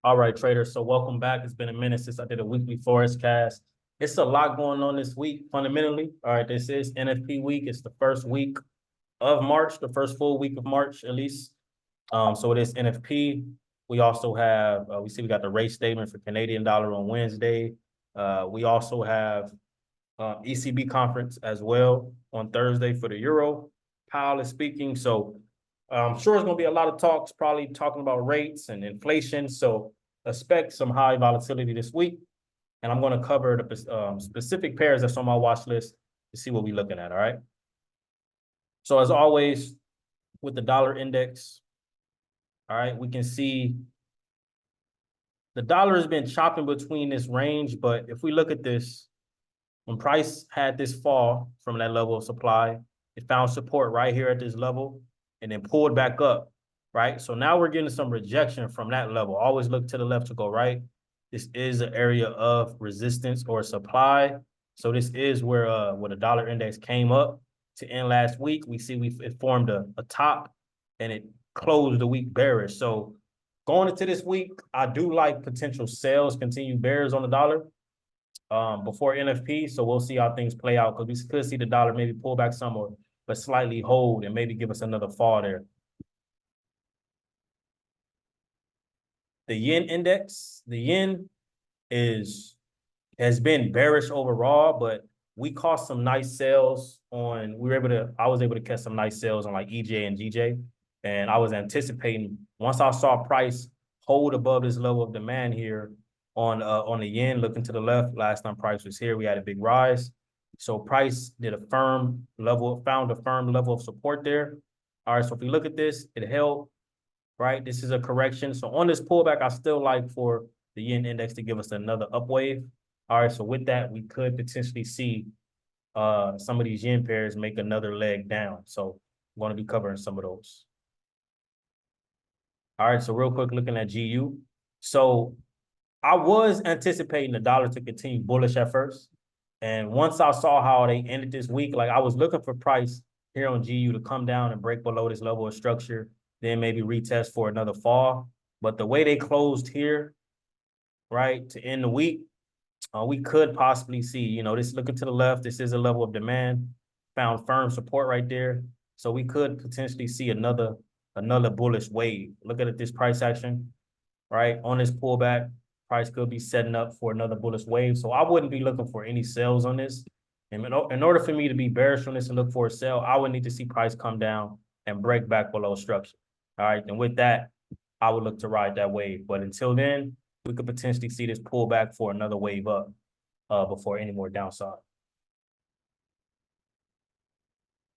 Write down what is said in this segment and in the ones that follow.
All right, traders. So welcome back. It's been a minute since I did a weekly Forex cast. It's a lot going on this week, fundamentally. All right, this is NFP week. It's the first week of March, the first full week of March, at least. So it is NFP. We also have, we got the rate statement for Canadian dollar on Wednesday. We also have ECB conference as well on Thursday for the Euro. Powell is speaking. So I'm sure it's going to be a lot of talks, probably talking about rates and inflation. So expect some high volatility this week. And I'm going to cover the specific pairs that's on my watch list to see what we're looking at. All right. So as always, with the dollar index, all right, we can see the dollar has been chopping between this range. But if we look at this, when price had this fall from that level of supply, it found support right here at this level and then pulled back up, right? So now we're getting some rejection from that level. Always look to the left to go right. This is an area of resistance or supply. So this is where the dollar index came up to end last week. We see it formed a top and it closed the week bearish. So going into this week, I do like potential sales, continued bears on the dollar before NFP. So we'll see how things play out because we could see the dollar maybe pull back somewhere, but slightly hold and maybe give us another fall there. The yen index, the yen has been bearish overall, but we caught some nice sales on, I was able to catch some nice sales on like EJ and GJ. And I was anticipating once I saw price hold above this level of demand here on the yen, looking to the left, last time price was here, we had a big rise. So price did found a firm level of support there. All right, so if we look at this, it held, right? This is a correction. So on this pullback, I still like for the yen index to give us another up wave. All right, so with that, we could potentially see some of these yen pairs make another leg down. So I'm going to be covering some of those. All right, so real quick, looking at GU. So I was anticipating the dollar to continue bullish at first. And once I saw how they ended this week, like I was looking for price here on GU to come down and break below this level of structure, then maybe retest for another fall. But the way they closed here, right, to end the week, we could possibly see, this looking to the left, this is a level of demand, found firm support right there. So we could potentially see another bullish wave. Look at this price action, right? On this pullback, price could be setting up for another bullish wave. So I wouldn't be looking for any sales on this. And in order for me to be bearish on this and look for a sell, I would need to see price come down and break back below structure. All right. And with that, I would look to ride that wave. But until then, we could potentially see this pullback for another wave up before any more downside.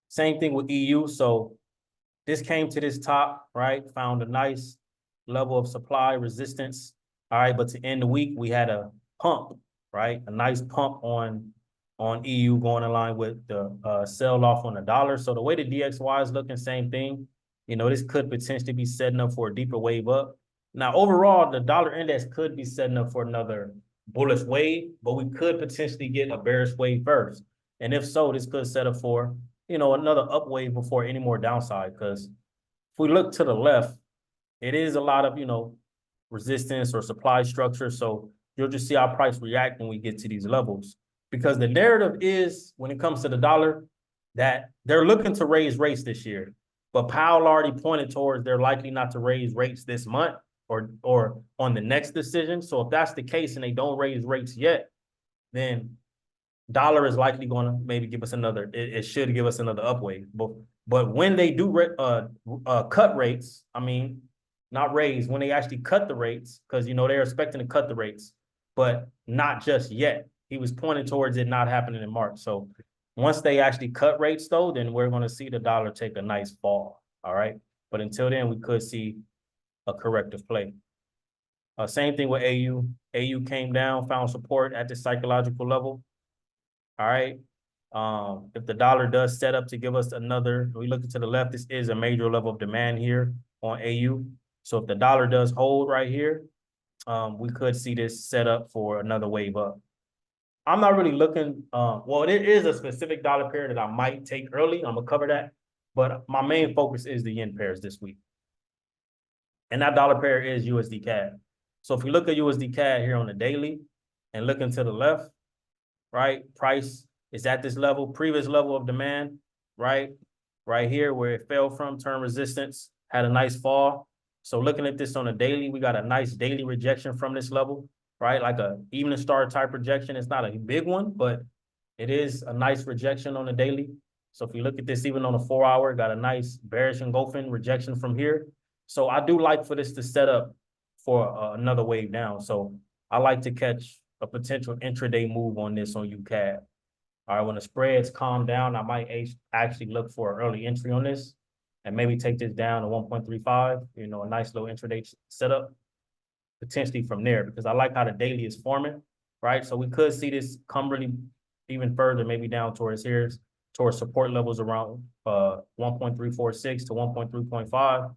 Same thing with EU. So this came to this top, right? Found a nice level of supply resistance. All right, but to end the week, we had a pump, right? A nice pump on EU going in line with the sell off on the dollar. So the way the DXY is looking, same thing. This could potentially be setting up for a deeper wave up. Now, overall, the dollar index could be setting up for another bullish wave, but we could potentially get a bearish wave first. And if so, this could set up for, another up wave before any more downside. Because if we look to the left, it is a lot of, resistance or supply structure. So you'll just see how price react when we get to these levels. Because the narrative is, when it comes to the dollar, that they're looking to raise rates this year. But Powell already pointed towards they're likely not to raise rates this month or on the next decision. So if that's the case and they don't raise rates yet, then dollar is likely going to maybe give us it should give us another up wave. But when they do cut rates, not raise, when they actually cut the rates, because, they're expecting to cut the rates, but not just yet. He was pointing towards it not happening in March. So once they actually cut rates, though, then we're going to see the dollar take a nice fall. All right. But until then, we could see a corrective play. Same thing with AU. AU came down, found support at the psychological level. All right. If the dollar does set up to give us we look to the left, this is a major level of demand here on AU. So if the dollar does hold right here, we could see this set up for another wave up. I'm not really looking, well, there is a specific dollar pair that I might take early. I'm going to cover that. But my main focus is the yen pairs this week. And that dollar pair is USDCAD. So if we look at USDCAD here on the daily and looking to the left, right, price is at this level, previous level of demand, right? Right here where it fell from, turn resistance, had a nice fall. So looking at this on a daily, we got a nice daily rejection from this level, right? Like a evening star type rejection. It's not a big one, but it is a nice rejection on the daily. So if you look at this, even on a 4 hour, got a nice bearish engulfing rejection from here. So I do like for this to set up for another wave down. So I like to catch a potential intraday move on this on UCAD. All right, when the spreads calm down, I might actually look for an early entry on this and maybe take this down to 1.35, you know, a nice little intraday setup potentially from there, because I like how the daily is forming, right? So we could see this come really even further, maybe down towards here, towards support levels around 1.346 to 1.3.5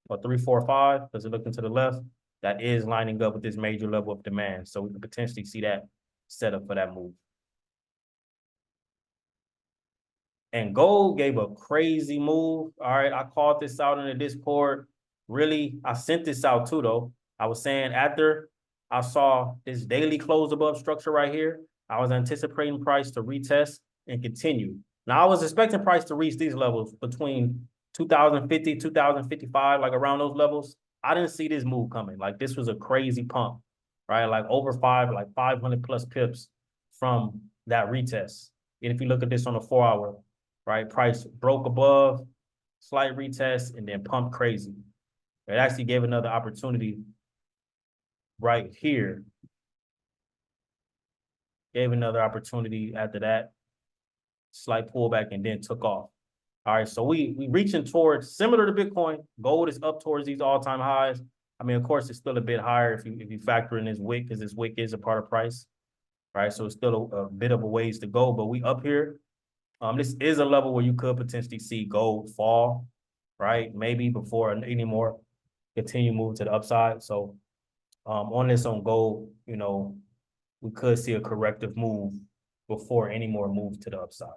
or 345, because it looking to the left, that is lining up with this major level of demand. So we could potentially see that set up for that move. And gold gave a crazy move. All right, I called this out in the Discord. Really, I sent this out too, though. I was saying after I saw this daily close above structure right here, I was anticipating price to retest and continue. Now, I was expecting price to reach these levels between 2050, 2055, like around those levels. I didn't see this move coming. Like, this was a crazy pump, right? Like over 500 plus pips from that retest. And if you look at this on a 4 hour, right? Price broke above, slight retest, and then pumped crazy. It actually gave another opportunity right here. Gave another opportunity after that, slight pullback, and then took off. All right, so we reaching towards, similar to Bitcoin, gold is up towards these all-time highs. I mean, of course, it's still a bit higher if you factor in this wick, because this wick is a part of price, right? So it's still a bit of a ways to go, but we up here. This is a level where you could potentially see gold fall, right? Maybe before any more continue moving to the upside. So on this on gold, you know, we could see a corrective move before any more moves to the upside.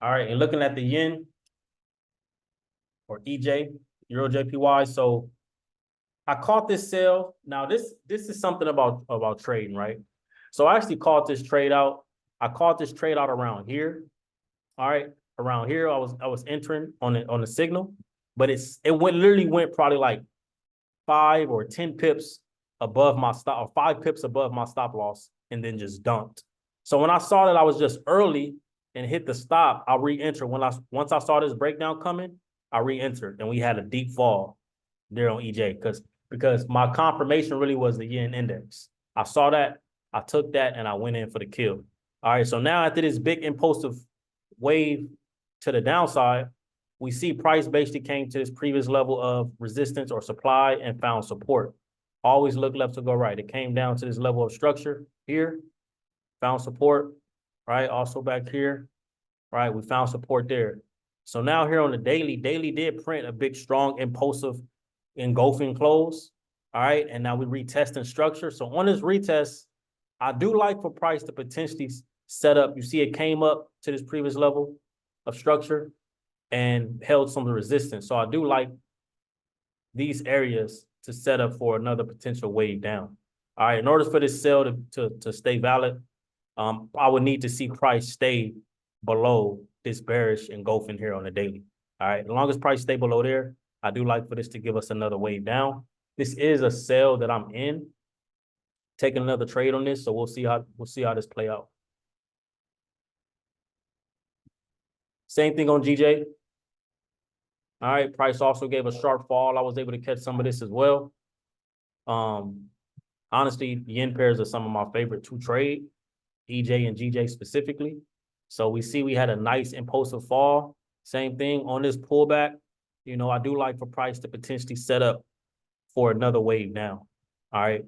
All right, and looking at the yen or EJ, EURJPY. So I caught this sell. Now this is something about trading, right? So I actually caught this trade out. I caught this trade out around here. All right, around here I was entering on the signal, but it literally went probably like 5 or 10 pips above my stop, or 5 pips above my stop loss, and then just dumped. So when I saw that I was just early and hit the stop, I re-entered. Once I saw this breakdown coming, I re-entered, and we had a deep fall there on EJ because my confirmation really was the yen index. I saw that, I took that, and I went in for the kill. All right, so now after this big impulsive wave to the downside, we see price basically came to this previous level of resistance or supply and found support. Always look left to go right. It came down to this level of structure here, found support, right? Also back here, right? We found support there. So now here on the daily did print a big, strong, impulsive engulfing close, all right? And now we retesting structure. So on this retest, I do like for price to potentially set up. You see it came up to this previous level of structure and held some resistance. So I do like these areas to set up for another potential wave down. All right, in order for this sell to stay valid, I would need to see price stay below this bearish engulfing here on the daily. All right, as long as price stay below there, I do like for this to give us another wave down. This is a sell that I'm in, taking another trade on this, so we'll see how this play out. Same thing on GJ. All right, price also gave a sharp fall. I was able to catch some of this as well. Honestly, yen pairs are some of my favorite to trade, EJ and GJ specifically. So we see we had a nice impulsive fall. Same thing on this pullback. You know, I do like for price to potentially set up for another wave now. All right.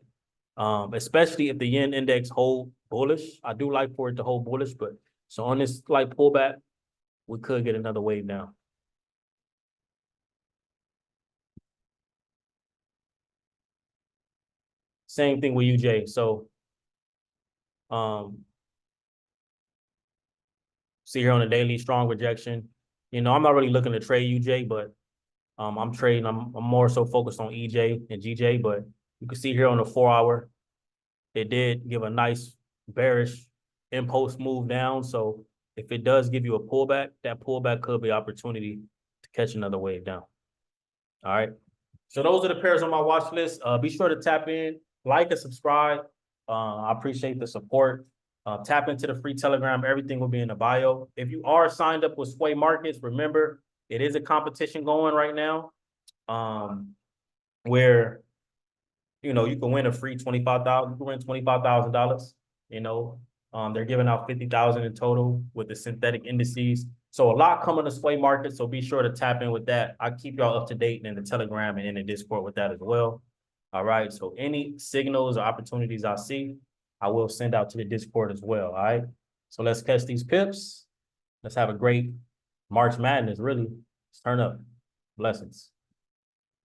Especially if the yen index hold bullish. I do like for it to hold bullish, but so on this slight pullback, we could get another wave down. Same thing with UJ. So see here on the daily, strong rejection. You know, I'm not really looking to trade UJ, but I'm trading, I'm more so focused on EJ and GJ, but you can see here on the 4-hour, it did give a nice bearish impulse move down. So if it does give you a pullback, that pullback could be opportunity to catch another wave down. All right. So those are the pairs on my watch list. Be sure to tap in, like and subscribe. I appreciate the support. Tap into the free Telegram. Everything will be in the bio. If you are signed up with Sway Markets, remember, it is a competition going right now, where, you know, you can win a free $25,000. You can win $25,000. You know, they're giving out 50,000 in total with the synthetic indices. So a lot coming to Sway Market. So be sure to tap in with that. I keep y'all up to date in the Telegram and in the Discord with that as well. All right. So any signals or opportunities I see, I will send out to the Discord as well. All right. So let's catch these pips. Let's have a great March Madness. Really, let's turn up. Blessings.